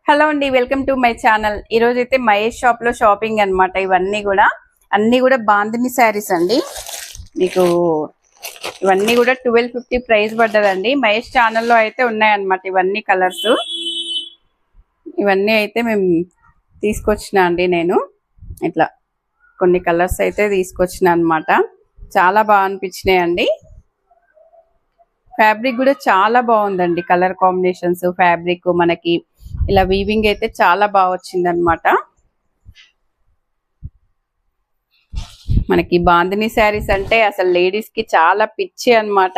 Hello అండి, welcome to my channel. ఈ రోజు అయితే మహేష్ షాప్ లో షాపింగ్ అన్నమాట. ఇవన్నీ కూడా బాందిని శారీస్ అండి. మీకు ఇవన్నీ కూడా 1250 ప్రైస్ పడ్డదండి. మహేష్ ఛానల్లో అయితే ఉన్నాయన్నమాట ఇవన్నీ కలర్స్. ఇవన్నీ అయితే మేము తీసుకొచ్చిన అండి. నేను ఇట్లా కొన్ని కలర్స్ అయితే తీసుకొచ్చిన అన్నమాట. చాలా బాగా అనిపించినాయి అండి. ఫ్యాబ్రిక్ కూడా చాలా బాగుందండి. కలర్ కాంబినేషన్స్, ఫ్యాబ్రిక్ మనకి ఇలా వీవింగ్ అయితే చాలా బాగా వచ్చింది అనమాట. మనకి బాందిని శారీస్ అంటే అసలు లేడీస్ కి చాలా పిచ్చి అనమాట.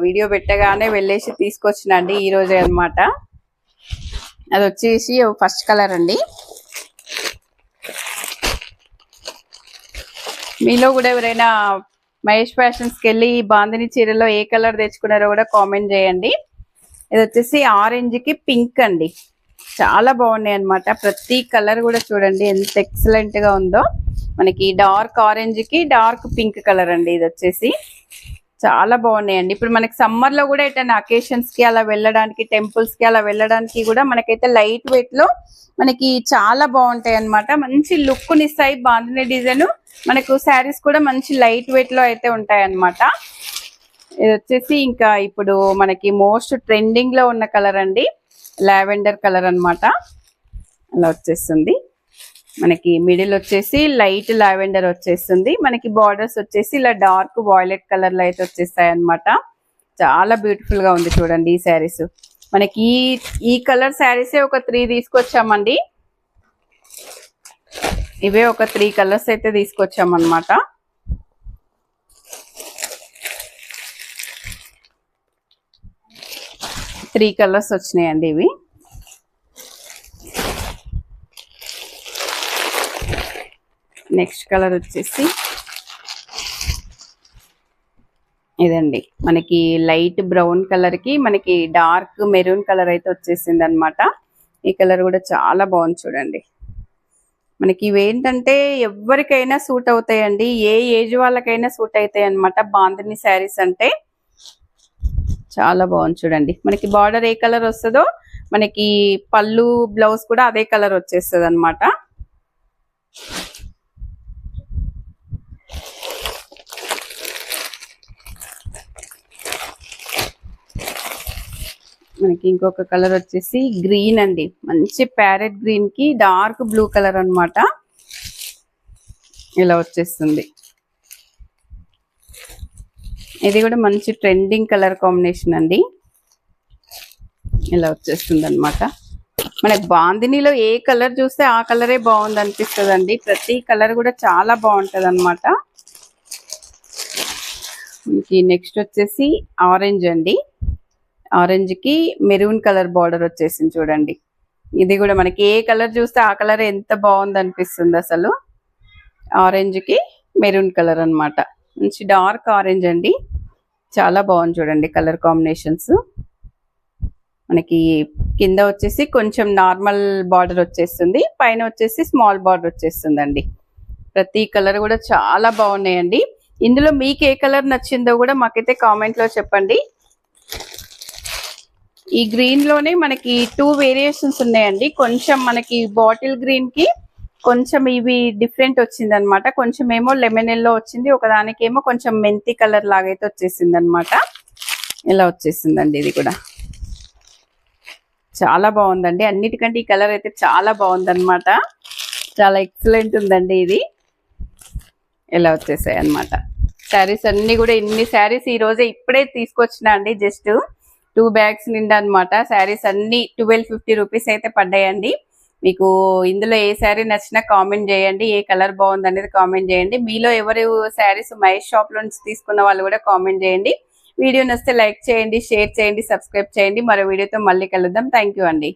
వీడియో పెట్టగానే వెళ్ళేసి తీసుకొచ్చినండి ఈ రోజే అనమాట. అది వచ్చేసి ఫస్ట్ కలర్ అండి. మీలో కూడా ఎవరైనా మహేష్ ఫ్యాషన్స్కి వెళ్ళి బాందిని చీరలో ఏ కలర్ తెచ్చుకున్నారో కూడా కామెంట్ చేయండి. ఇది వచ్చేసి ఆరెంజ్ కి పింక్ అండి. చాలా బాగున్నాయి అనమాట. ప్రతి కలర్ కూడా చూడండి ఎంత ఎక్సలెంట్ గా ఉందో. మనకి డార్క్ ఆరెంజ్ కి డార్క్ పింక్ కలర్ అండి. ఇది వచ్చేసి చాలా బాగున్నాయండి. ఇప్పుడు మనకి సమ్మర్ లో కూడా ఎటైనా అకేషన్స్ కి అలా వెళ్ళడానికి, టెంపుల్స్ కి అలా వెళ్ళడానికి కూడా మనకైతే లైట్ వెయిట్ లో మనకి చాలా బాగుంటాయి అనమాట. మంచి లుక్ నిస్తాయి. బాందిని డిజైన్ మనకు శారీస్ కూడా మంచి లైట్ వెయిట్ లో అయితే ఉంటాయి అనమాట. ఇది వచ్చేసి ఇంకా ఇప్పుడు మనకి మోస్ట్ ట్రెండింగ్ లో ఉన్న కలర్ అండి, లావెండర్ కలర్ అన్నమాట. అలా వచ్చేస్తుంది. మనకి మిడిల్ వచ్చేసి లైట్ లావెండర్ వచ్చేస్తుంది. మనకి బార్డర్స్ వచ్చేసి ఇలా డార్క్ వాయిలెట్ కలర్ లో అయితే వచ్చేస్తాయి అనమాట. చాలా బ్యూటిఫుల్ గా ఉంది చూడండి ఈ శారీస్. మనకి ఈ కలర్ శారీసే ఒక 3 తీసుకొచ్చామండి. ఇవే ఒక 3 కలర్స్ అయితే తీసుకొచ్చామన్నమాట. త్రీ కలర్స్ వచ్చినాయండి ఇవి. నెక్స్ట్ కలర్ వచ్చేసి ఇదండి. మనకి లైట్ బ్రౌన్ కలర్ కి మనకి డార్క్ మెరూన్ కలర్ అయితే వచ్చేసింది అనమాట. ఈ కలర్ కూడా చాలా బాగుంది చూడండి. మనకి ఇవేంటంటే ఎవరికైనా సూట్ అవుతాయండి. ఏ ఏజ్ వాళ్ళకైనా సూట్ అవుతాయి అనమాట. బాందిని శారీస్ అంటే చాలా బాగుంది చూడండి. మనకి బార్డర్ ఏ కలర్ వస్తుందో మనకి పళ్ళు బ్లౌజ్ కూడా అదే కలర్ వచ్చేస్తుంది అనమాట. మనకి ఇంకొక కలర్ వచ్చేసి గ్రీన్ అండి. మంచి ప్యారెట్ గ్రీన్ కి డార్క్ బ్లూ కలర్ అన్నమాట. ఇలా వచ్చేస్తుంది. ఇది కూడా మంచి ట్రెండింగ్ కలర్ కాంబినేషన్ అండి. ఇలా వచ్చేస్తుంది అనమాట. మనకి బాందినిలో ఏ కలర్ చూస్తే ఆ కలరే బాగుంది అనిపిస్తుంది అండి. ప్రతి కలర్ కూడా చాలా బాగుంటది అనమాట. మనకి నెక్స్ట్ వచ్చేసి ఆరెంజ్ అండి. ఆరెంజ్ కి మెరూన్ కలర్ బార్డర్ వచ్చేసింది చూడండి. ఇది కూడా మనకి ఏ కలర్ చూస్తే ఆ కలర్ ఎంత బాగుంది అనిపిస్తుంది అసలు. ఆరెంజ్ కి మెరూన్ కలర్ అన్నమాట. మంచి డార్క్ ఆరెంజ్ అండి. చాలా బాగుంది చూడండి కలర్ కాంబినేషన్స్. మనకి కింద వచ్చేసి కొంచెం నార్మల్ బార్డర్ వచ్చేస్తుంది, పైన వచ్చేసి స్మాల్ బార్డర్ వచ్చేస్తుంది అండి. ప్రతి కలర్ కూడా చాలా బాగున్నాయండి. ఇందులో మీకు ఏ కలర్ నచ్చిందో కూడా మాకైతే కామెంట్ లో చెప్పండి. ఈ గ్రీన్ లోనే మనకి 2 వేరియేషన్స్ ఉన్నాయండి. కొంచెం మనకి బాటిల్ గ్రీన్ కి కొంచెం ఇవి డిఫరెంట్ వచ్చింది అనమాట. కొంచెం ఏమో లెమన్ ఎల్లో వచ్చింది, ఒకదానికేమో కొంచెం మెంతి కలర్ లాగైతే వచ్చేసింది అనమాట. ఇలా వచ్చేసిందండి. ఇది కూడా చాలా బాగుందండి. అన్నిటికంటే ఈ కలర్ అయితే చాలా బాగుందన్నమాట. చాలా ఎక్సలెంట్ ఉందండి ఇది. ఇలా వచ్చేసాయి అనమాట శారీస్ అన్ని కూడా. ఇన్ని శారీస్ ఈ రోజే ఇప్పుడే తీసుకొచ్చిన అండి. జస్ట్ 2 బ్యాగ్స్ నిండా అనమాట. శారీస్ అన్ని 1250 రూపీస్ అయితే పడ్డాయండి. మీకు ఇందులో ఏ శారీ నచ్చినా కామెంట్ చేయండి. ఏ కలర్ బాగుంది అనేది కామెంట్ చేయండి. మీలో ఎవరు శారీస్ మహేష్ షాప్ లో నుంచి తీసుకున్న వాళ్ళు కూడా కామెంట్ చేయండి. వీడియో నచ్చితే లైక్ చేయండి, షేర్ చేయండి, సబ్స్క్రైబ్ చేయండి. మరో వీడియోతో మళ్ళీ కలుద్దాం. థ్యాంక్ యూ అండి.